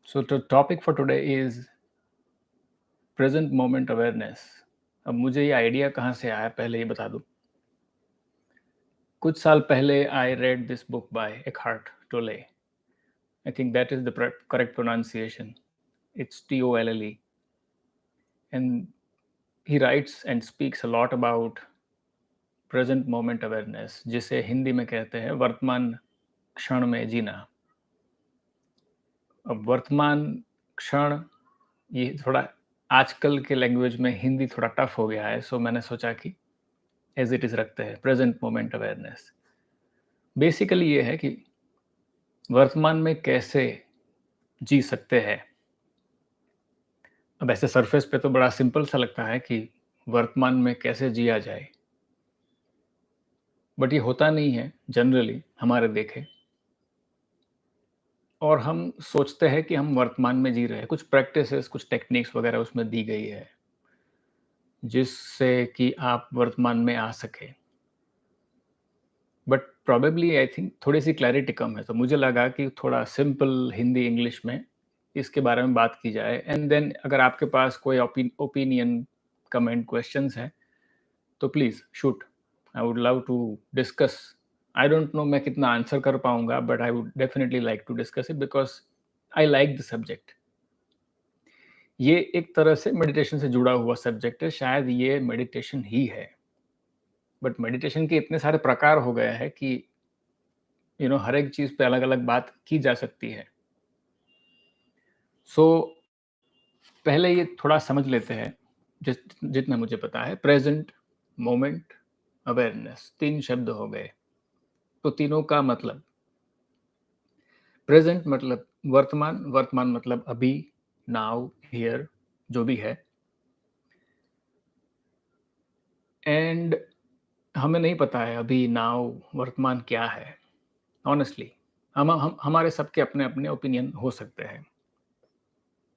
So the topic for today is present moment awareness. अब मुझे ये आइडिया कहाँ से आया पहले ये बता दूँ। कुछ साल पहले I read this book by Eckhart Tolle. I think that is the correct pronunciation. It's Tolle, and he writes and speaks a lot about present moment awareness, जिसे हिंदी में कहते हैं वर्तमान क्षण में जीना। अब वर्तमान क्षण ये थोड़ा आजकल के लैंग्वेज में हिंदी थोड़ा टफ हो गया है, सो मैंने सोचा कि एज इट इज रखते हैं प्रेजेंट मोमेंट अवेयरनेस। बेसिकली ये है कि वर्तमान में कैसे जी सकते हैं। अब ऐसे सरफेस पे तो बड़ा सिंपल सा लगता है कि वर्तमान में कैसे जिया जाए, बट ये होता नहीं है जनरली हमारे देखे। और हम सोचते हैं कि हम वर्तमान में जी रहे हैं। कुछ प्रैक्टिसेस, कुछ टेक्निक्स वगैरह उसमें दी गई है जिससे कि आप वर्तमान में आ सके। बट प्रॉबेबली आई थिंक थोड़ी सी क्लैरिटी कम है, तो मुझे लगा कि थोड़ा सिंपल हिंदी इंग्लिश में इसके बारे में बात की जाए। एंड देन अगर आपके पास कोई ओपिनियन, कमेंट, क्वेश्चंस है तो please shoot. I would love to discuss. I don't know मैं कितना आंसर कर पाऊंगा, but I would definitely like to discuss it because I like the subject. ये एक तरह से मेडिटेशन से जुड़ा हुआ सब्जेक्ट है, शायद ये मेडिटेशन ही है। बट मेडिटेशन के इतने सारे प्रकार हो गए हैं कि हर एक चीज़ पे अलग अलग बात की जा सकती है। सो पहले ये थोड़ा समझ लेते हैं जितना मुझे पता है। प्रेजेंट मोमेंट अवेयरनेस 3 शब्द हो गए, तो तीनों का मतलब। प्रेजेंट मतलब वर्तमान, वर्तमान मतलब अभी, नाउ, हियर, जो भी है। एंड हमें नहीं पता है अभी, नाउ, वर्तमान क्या है ऑनेस्टली। हम हमारे सबके अपने अपने ओपिनियन हो सकते हैं।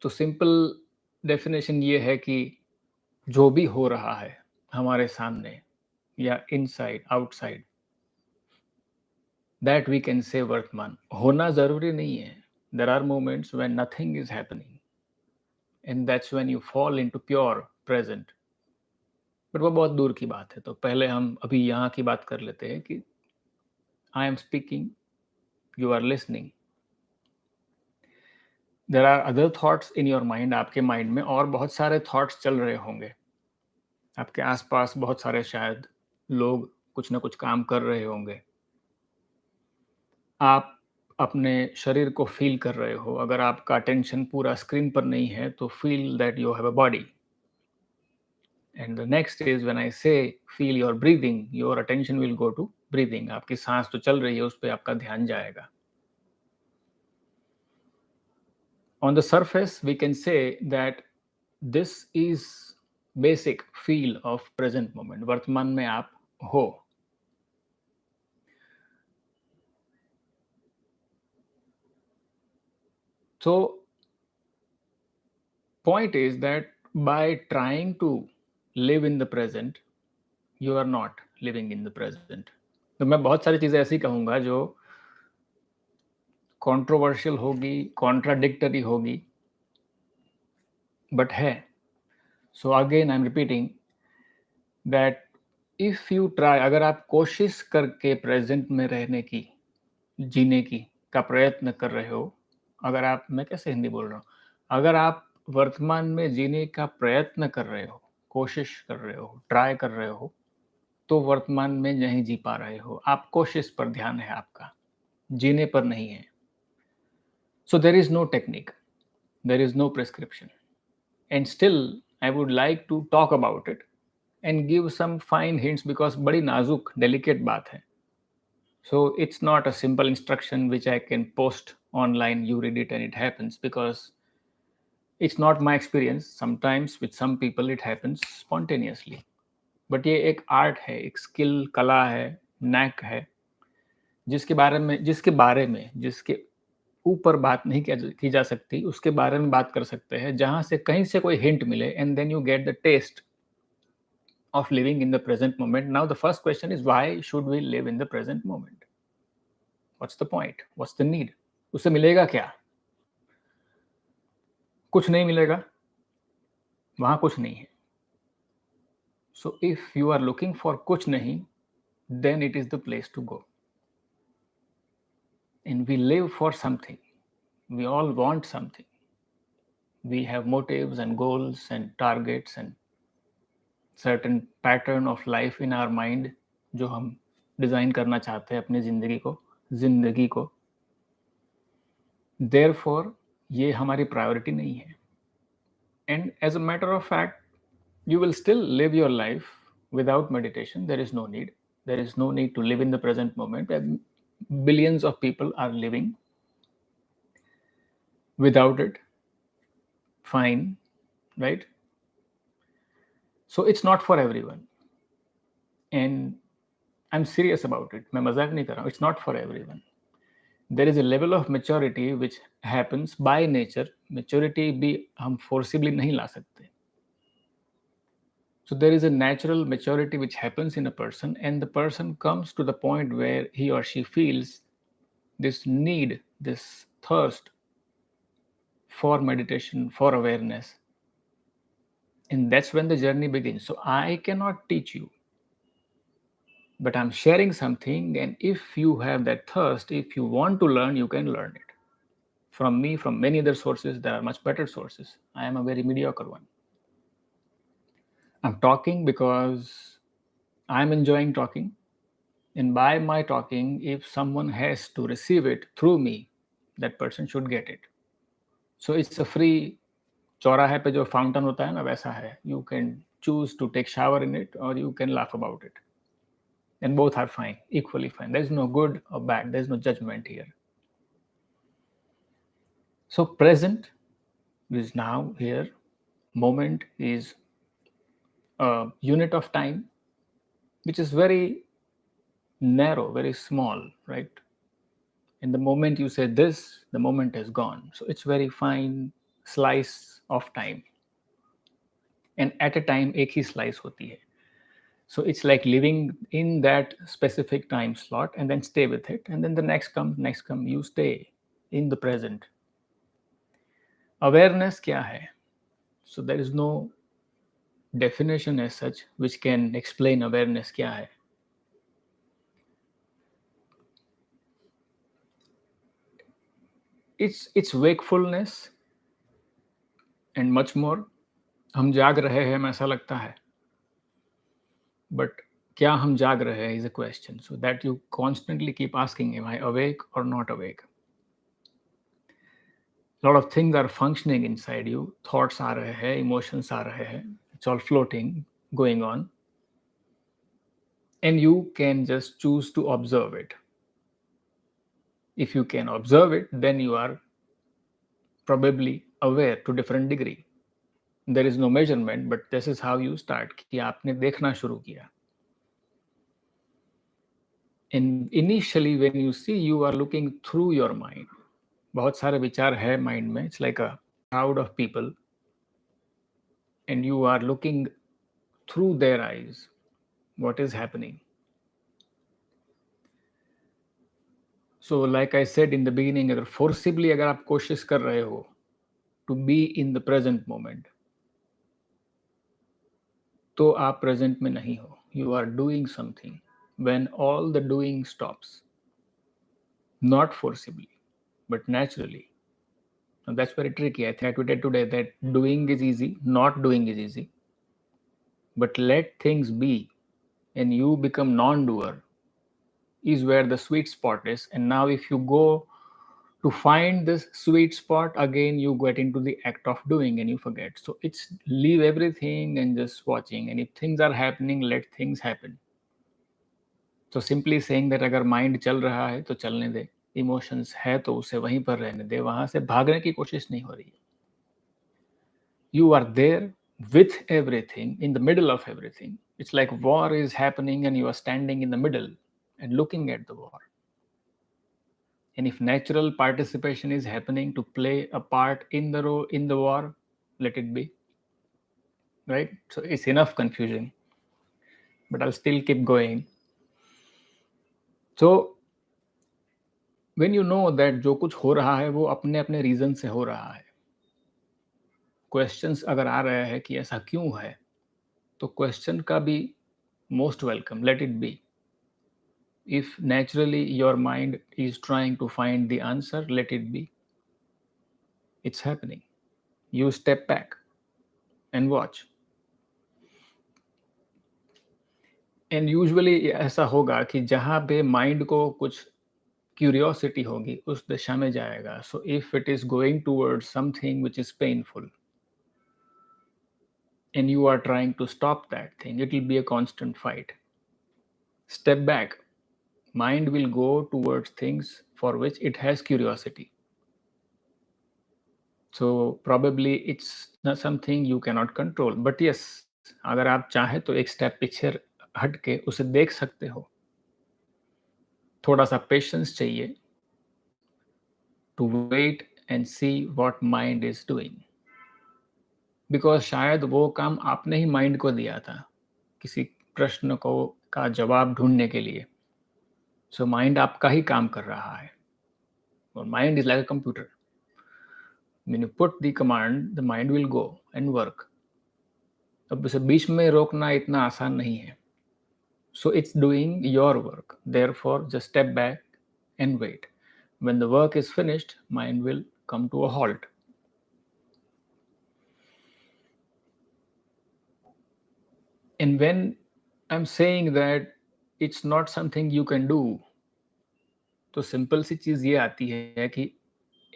तो सिंपल डेफिनेशन ये है कि जो भी हो रहा है हमारे सामने या inside outside, that we can say वर्तमान। होना जरूरी नहीं है। There are moments when nothing is happening and that's when you fall into pure present. But वो बहुत दूर की बात है, तो पहले हम अभी यहाँ की बात कर लेते हैं कि I am speaking, you are listening. There are other thoughts in your mind. आपके माइंड में और बहुत सारे थॉट्स चल रहे होंगे। आपके आसपास बहुत सारे शायद लोग कुछ ना कुछ काम कर रहे होंगे। आप अपने शरीर को फील कर रहे हो। अगर आपका अटेंशन पूरा स्क्रीन पर नहीं है तो feel that you have a body. And the next is when I say feel your breathing, your attention will go to breathing. आपकी सांस तो चल रही है, उस पर आपका ध्यान जाएगा। On the surface we can say that this is basic feel of present moment। वर्तमान में आप हो। So point is that by trying to live in the present, you are not living in the present। तो मैं बहुत सारी चीजें ऐसी कहूंगा जो कंट्रोवर्शियल होगी, कॉन्ट्राडिक्टरी होगी, बट है। So again I am repeating that if you try, अगर आप कोशिश करके प्रेजेंट में रहने की, जीने की का प्रयत्न कर रहे हो। अगर आप, मैं कैसे हिंदी बोल रहा हूँ, अगर आप वर्तमान में जीने का प्रयत्न कर रहे हो, कोशिश कर रहे हो, ट्राई कर रहे हो, तो वर्तमान में नहीं जी पा रहे हो। आप कोशिश पर ध्यान है आपका, जीने पर नहीं है। So there is no technique, there is no prescription, and still I would like to talk about it and give some fine hints, because बड़ी नाजुक डेलिकेट बात है। So it's not a simple instruction which I can post online, you read it and it happens, because it's not my experience. Sometimes with some people it happens spontaneously, but ये एक art है, एक skill, कला है, NAAC है, जिसके ऊपर बात नहीं की जा सकती, उसके बारे में बात कर सकते हैं, जहां से कहीं से कोई हिंट मिले, and then you get the taste of living in the present moment. Now the first question is, why should we live in the present moment? What's the point? What's the need? उससे मिलेगा क्या? कुछ नहीं मिलेगा, वहाँ कुछ नहीं है। So if you are looking for कुछ नहीं, then it is the place to go. And we live for something. We all want something. We have motives and goals and targets and certain pattern of life in our mind जो हम design करना चाहते हैं अपनी ज़िंदगी को। Therefore ये हमारी प्रायोरिटी नहीं है। And as a matter of fact, you will still live your life without meditation. There is no need. There is no need to live in the present moment. And billions of people are living without it. Fine, right? So it's not for everyone. And I'm serious about it. मैं मजाक नहीं कर रहा हूँ. It's not for everyone. There is a level of maturity which happens by nature. Maturity भी हम forcibly नहीं ला सकते. So there is a natural maturity which happens in a person, and the person comes to the point where he or she feels this need, this thirst for meditation, for awareness. And that's when the journey begins. So I cannot teach you, but I'm sharing something. And if you have that thirst, if you want to learn, you can learn it. From me, from many other sources, there are much better sources. I am a very mediocre one. I'm talking because I'm enjoying talking. And by my talking, if someone has to receive it through me, that person should get it. So it's a free चौराहे पे जो fountain होता है ना वैसा है. You can choose to take shower in it or you can laugh about it. And both are fine, equally fine. There's no good or bad. There's no judgment here. So present is now here. Moment is a unit of time, which is very narrow, very small, right? And the moment you say this, the moment is gone. So it's very fine slice of time. And at a time, एक ही slice होती है. So it's like living in that specific time slot and then stay with it. And then the next come, you stay in the present. Awareness क्या है? So there is no definition as such which can explain awareness क्या है. It's wakefulness and much more. हम जाग रहे हैं ऐसा लगता है. But क्या हम जाग रहे हैं is a question. So that you constantly keep asking, am I awake or not awake? A lot of things are functioning inside you. Thoughts आ रहे हैं, emotions आ रहे हैं. It's all floating, going on. And you can just choose to observe it. If you can observe it, then you are probably aware to different degree. There is no measurement, but this is how you start कि आपने देखना शुरू किया. And initially when you see, you are looking through your mind. बहुत सारे विचार है mind में. It's like a crowd of people and you are looking through their eyes what is happening. So like I said in the beginning, अगर forcibly अगर आप कोशिश कर रहे हो to be in the present moment, तो आप present में नहीं हो. You are doing something. When all the doing stops, not forcibly, but naturally. Now that's very tricky. I think I tweeted today that doing is easy, not doing is easy. But let things be and you become non-doer is where the sweet spot is. And now if you go to find this sweet spot, again you get into the act of doing and you forget. So it's leave everything and just watching. And if things are happening, let things happen. तो simply saying that अगर mind चल रहा है तो चलने दे, emotions है तो उसे वहीं पर रहने दे, वहां से भागने की कोशिश नहीं हो रही. You are there with everything in the middle of everything. It's like war is happening and you are standing in the middle and looking at the war. And if natural participation is happening to play a part in the war, let it be. Right? So it's enough confusion. But I'll still keep going. So when you know that जो कुछ हो रहा है वो अपने अपने reason से हो रहा है, क्वेश्चंस अगर आ रहे हैं कि ऐसा क्यों है, तो क्वेश्चन का भी most welcome, let it be. If naturally your mind is trying to find the answer, let it be. It's happening. You step back and watch. And usually ऐसा होगा कि जहाँ पे माइंड को कुछ क्यूरियोसिटी होगी उस दिशा में जाएगा. So if it is going towards something which is painful and you are trying to stop that thing, it will be a constant fight. Step back. Mind will go towards things for which it has curiosity. So probably it's not something you cannot control. But yes, अगर आप चाहे तो एक step पीछे हट के उसे देख सकते हो. थोड़ा सा पेशेंस चाहिए to wait and see what mind is doing. Because शायद वो काम आपने ही माइंड को दिया था किसी प्रश्न को का जवाब ढूंढने के लिए. So माइंड आपका ही काम कर रहा है. और mind is like a computer. When you put the command, the mind will go and work. अब उसे बीच में रोकना इतना आसान नहीं है. So it's doing your work. Therefore, just step back and wait. When the work is finished, mind will come to a halt. And when I'm saying that it's not something you can do, तो simple सी चीज़ ये आती है कि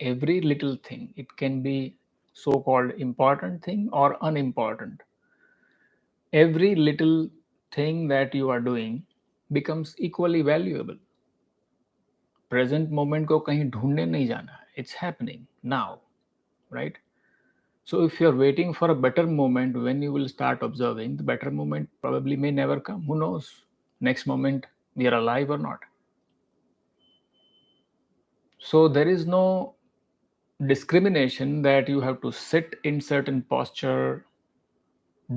every little thing, it can be so-called important thing or unimportant. Every little thing that you are doing becomes equally valuable. Present moment को कहीं ढूंढने नहीं जाना है. It's happening now, right? So if you're waiting for a better moment, when you will start observing, the better moment probably may never come. Who knows? Next moment we are alive or not. So there is no discrimination that you have to sit in certain posture,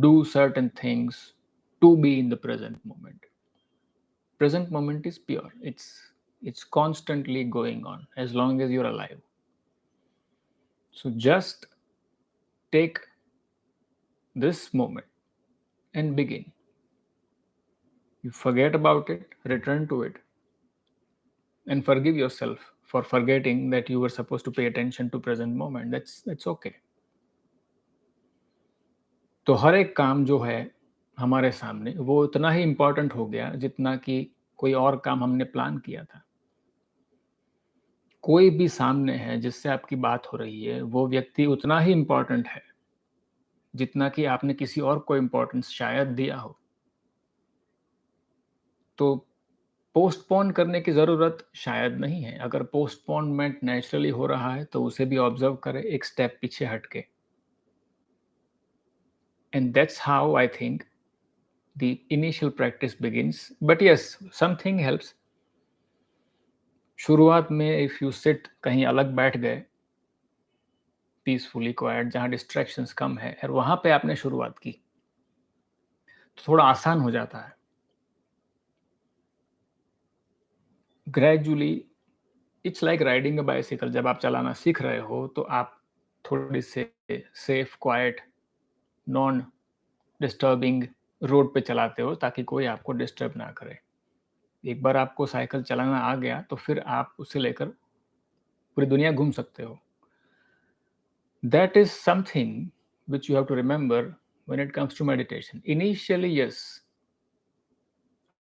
do certain things to be in the present moment. Present moment is pure. It's constantly going on as long as you're alive. So just take this moment and begin. You forget about it, return to it, and forgive yourself for forgetting that you were supposed to pay attention to present moment. That's okay. तो हर एक काम जो है हमारे सामने वो उतना ही important हो गया जितना कि कोई और काम हमने प्लान किया था. कोई भी सामने है जिससे आपकी बात हो रही है, वो व्यक्ति उतना ही इम्पोर्टेंट है जितना कि आपने किसी और को इम्पोर्टेंस शायद दिया हो. तो पोस्टपोन करने की ज़रूरत शायद नहीं है. अगर पोस्टपोनमेंट नेचुरली हो रहा है तो उसे भी ऑब्जर्व करें एक स्टेप पीछे हट के. And that's how I think the initial practice begins. But yes, something helps. शुरुआत में if you sit कहीं अलग बैठ गए पीसफुली क्वाइट जहाँ डिस्ट्रैक्शंस कम है और वहाँ पे आपने शुरुआत की तो थोड़ा आसान हो जाता है. Gradually it's like riding a bicycle. जब आप चलाना सीख रहे हो तो आप थोड़ी से safe quite non disturbing road पे चलाते हो ताकि कोई आपको डिस्टर्ब ना करे. एक बार आपको साइकिल चलाना आ गया तो फिर आप उसे लेकर पूरी दुनिया घूम सकते हो. That is something which you have to remember when it comes to meditation. Initially, yes,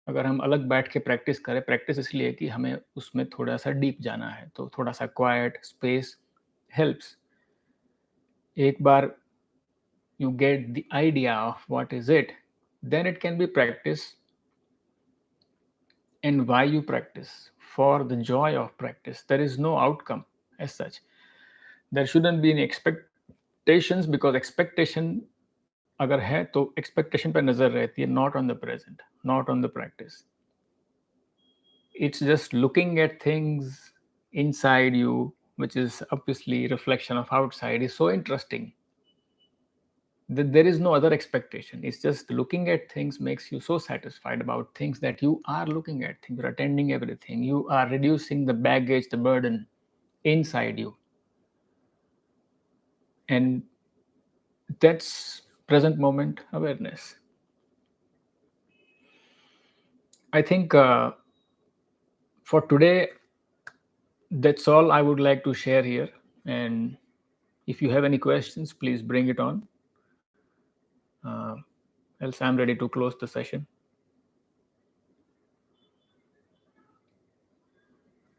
अगर हम अलग बैठ के प्रैक्टिस करें, प्रैक्टिस इसलिए कि हमें उसमें थोड़ा सा डीप जाना है, तो थोड़ा सा क्वाइट स्पेस हेल्प्स. एक बार you get the idea of what is it, then it can be practice. And why you practice? For the joy of practice. There is no outcome as such. There shouldn't be any expectations because expectation अगर है तो expectation पे नजर रहती है, not on the present, not on the practice. It's just looking at things inside you, which is obviously reflection of outside, is so interesting that there is no other expectation. It's just looking at things makes you so satisfied about things that you are looking at things, you're attending everything, you are reducing the baggage, the burden inside you. And That's present moment awareness. I think for today, that's all I would like to share here. And if you have any questions, please bring it on. Uh, else, I'm ready to close the session.